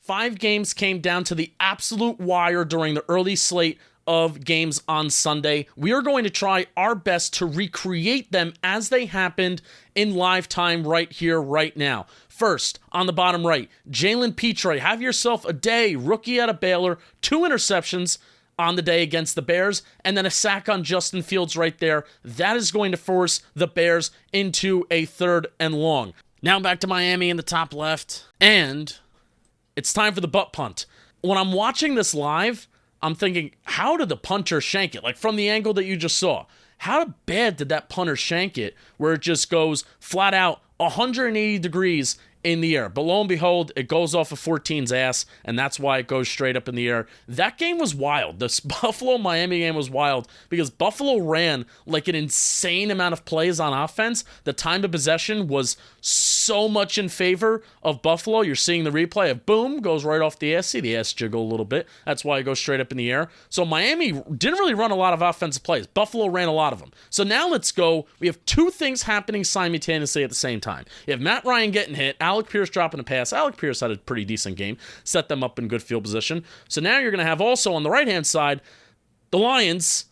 5 games came down to the absolute wire during the early slate of games on Sunday. We are going to try our best to recreate them as they happened in live time right here, right now. First, on the bottom right, Jalen Petre, have yourself a day, rookie out of Baylor, 2 interceptions on the day against the Bears, and then a sack on Justin Fields right there. That is going to force the Bears into a 3rd and long. Now back to Miami in the top left, and it's time for the butt punt. When I'm watching this live, I'm thinking, how did the punter shank it? Like from the angle that you just saw, how bad did that punter shank it where it just goes flat out 180 degrees in the air? But lo and behold, it goes off of 14's ass, and that's why it goes straight up in the air. That game was wild. This Buffalo-Miami game was wild because Buffalo ran like an insane amount of plays on offense. The time of possession was so much in favor of Buffalo. You're seeing the replay of boom, goes right off the ass. See the ass jiggle a little bit. That's why it goes straight up in the air. So Miami didn't really run a lot of offensive plays. Buffalo ran a lot of them. So now let's go. We have 2 things happening simultaneously at the same time. You have Matt Ryan getting hit, Alec Pierce dropping a pass. Alec Pierce had a pretty decent game, set them up in good field position. So now you're going to have also on the right-hand side, the Lions,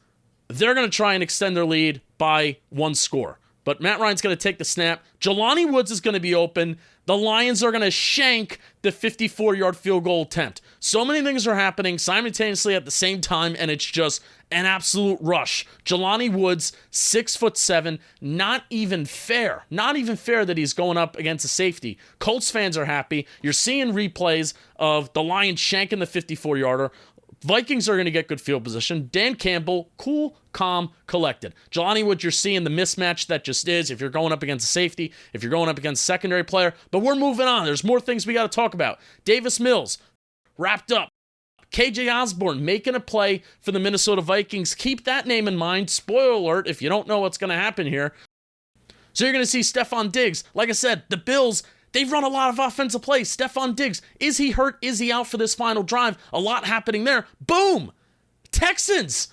they're going to try and extend their lead by 1 score. But Matt Ryan's going to take the snap. Jelani Woods is going to be open. The Lions are going to shank the 54-yard field goal attempt. So many things are happening simultaneously at the same time, and it's just an absolute rush. Jelani Woods, 6'7", not even fair. Not even fair that he's going up against a safety. Colts fans are happy. You're seeing replays of the Lions shanking the 54-yarder. Vikings are going to get good field position. Dan Campbell, cool, calm, collected. Jelani Woods, you're seeing the mismatch that just is if you're going up against a safety, if you're going up against a secondary player. But we're moving on. There's more things we got to talk about. Davis Mills, wrapped up. KJ Osborne making a play for the Minnesota Vikings. Keep that name in mind. Spoiler alert if you don't know what's going to happen here. So you're going to see Stephon Diggs. Like I said, the Bills, they've run a lot of offensive plays. Stephon Diggs, is he hurt? Is he out for this final drive? A lot happening there. Boom! Texans,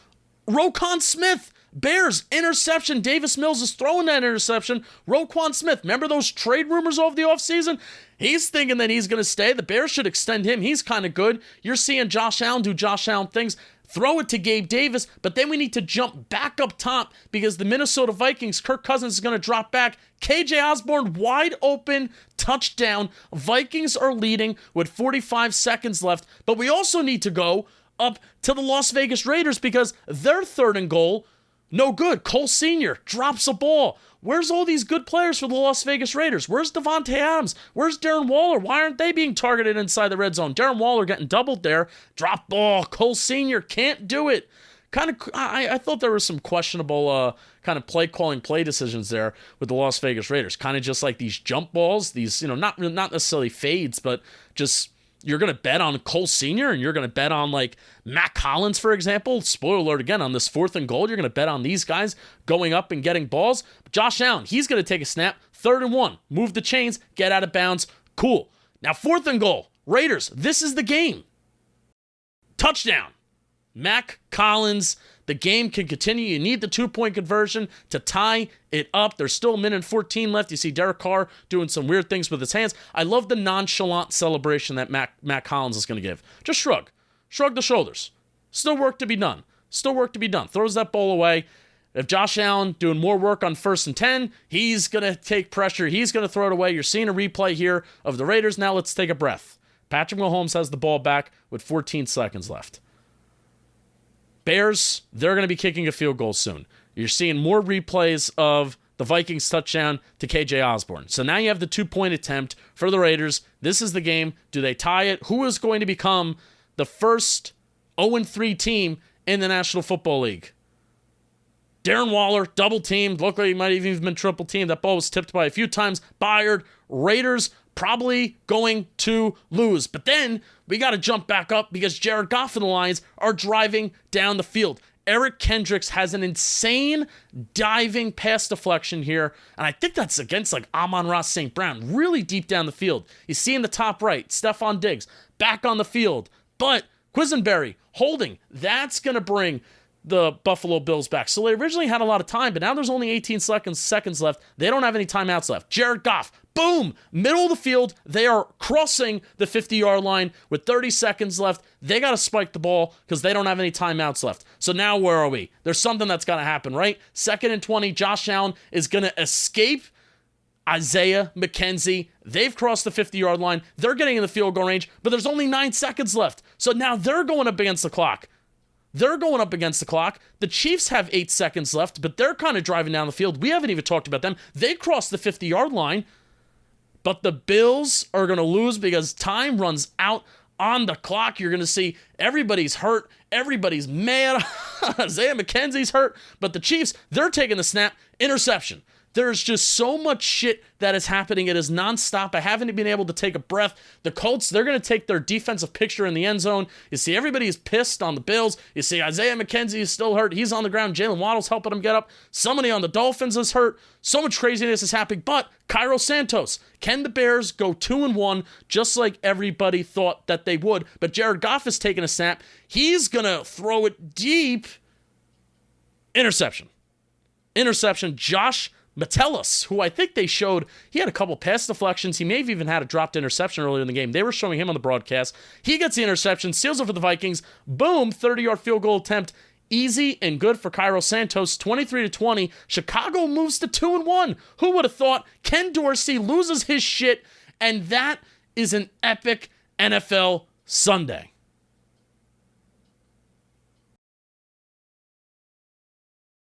Roquan Smith, Bears, interception. Davis Mills is throwing that interception. Roquan Smith, remember those trade rumors over the offseason? He's thinking that he's going to stay. The Bears should extend him. He's kind of good. You're seeing Josh Allen do Josh Allen things. Throw it to Gabe Davis, but then we need to jump back up top because the Minnesota Vikings, Kirk Cousins is going to drop back. KJ Osborne, wide open, touchdown. Vikings are leading with 45 seconds left, but we also need to go up to the Las Vegas Raiders because their 3rd and goal, no good. Cole Sr. drops a ball. Where's all these good players for the Las Vegas Raiders? Where's Devontae Adams? Where's Darren Waller? Why aren't they being targeted inside the red zone? Darren Waller getting doubled there. Drop ball. Cole Sr. can't do it. I thought there was some questionable kind of play decisions there with the Las Vegas Raiders. Kind of just like these jump balls, these, not necessarily fades, but just you're going to bet on Cole Sr. and you're going to bet on like Matt Collins, for example. Spoiler alert again, on this 4th and goal, you're going to bet on these guys going up and getting balls. Josh Allen, he's going to take a snap. 3rd and 1. Move the chains, get out of bounds. Cool. Now 4th and goal. Raiders, this is the game. Touchdown. Mac Collins, the game can continue. You need the 2-point conversion to tie it up. There's still 1:14 left. You see Derek Carr doing some weird things with his hands. I love the nonchalant celebration that Mac Collins is going to give. Just shrug. Shrug the shoulders. Still work to be done. Throws that ball away. If Josh Allen doing more work on 1st and 10, he's going to take pressure. He's going to throw it away. You're seeing a replay here of the Raiders. Now let's take a breath. Patrick Mahomes has the ball back with 14 seconds left. Bears, they're going to be kicking a field goal soon. You're seeing more replays of the Vikings touchdown to KJ Osborne. So now you have the 2-point attempt for the Raiders. This is the game. Do they tie it? Who is going to become the first 0-3 team in the National Football League? Darren Waller, double teamed. Looked like he might have even been triple teamed. That ball was tipped by a few times. Byard, Raiders probably going to lose. But then we got to jump back up because Jared Goff and the Lions are driving down the field. Eric Kendricks has an insane diving pass deflection here, and I think that's against like Amon-Ra St. Brown, really deep down the field. You see in the top right, Stephon Diggs back on the field, but Quisenberry holding. That's going to bring the Buffalo Bills back. So they originally had a lot of time, but now there's only 18 seconds left. They don't have any timeouts left. Jared Goff, boom, middle of the field. They are crossing the 50-yard line with 30 seconds left. They got to spike the ball because they don't have any timeouts left. So now where are we? There's something that's going to happen, right? 2nd and 20, Josh Allen is going to escape Isaiah McKenzie. They've crossed the 50-yard line. They're getting in the field goal range, but there's only 9 seconds left. So now they're going up against the clock. The Chiefs have 8 seconds left, but they're kind of driving down the field. We haven't even talked about them. They crossed the 50-yard line, but the Bills are going to lose because time runs out on the clock. You're going to see everybody's hurt. Everybody's mad. Isaiah McKenzie's hurt, but the Chiefs, they're taking the snap. Interception. There's just so much shit that is happening. It is nonstop. I haven't been able to take a breath. The Colts, they're going to take their defensive picture in the end zone. You see everybody is pissed on the Bills. You see Isaiah McKenzie is still hurt. He's on the ground. Jalen Waddle's helping him get up. Somebody on the Dolphins is hurt. So much craziness is happening. But Cairo Santos, can the Bears go 2-1 just like everybody thought that they would? But Jared Goff is taking a snap. He's going to throw it deep. Interception. Josh Metellus, who I think they showed, he had a couple pass deflections. He may have even had a dropped interception earlier in the game. They were showing him on the broadcast. He gets the interception, seals it for the Vikings. Boom, 30-yard field goal attempt. Easy and good for Cairo Santos, 23-20. Chicago moves to 2-1. Who would have thought? Ken Dorsey loses his shit, and that is an epic NFL Sunday.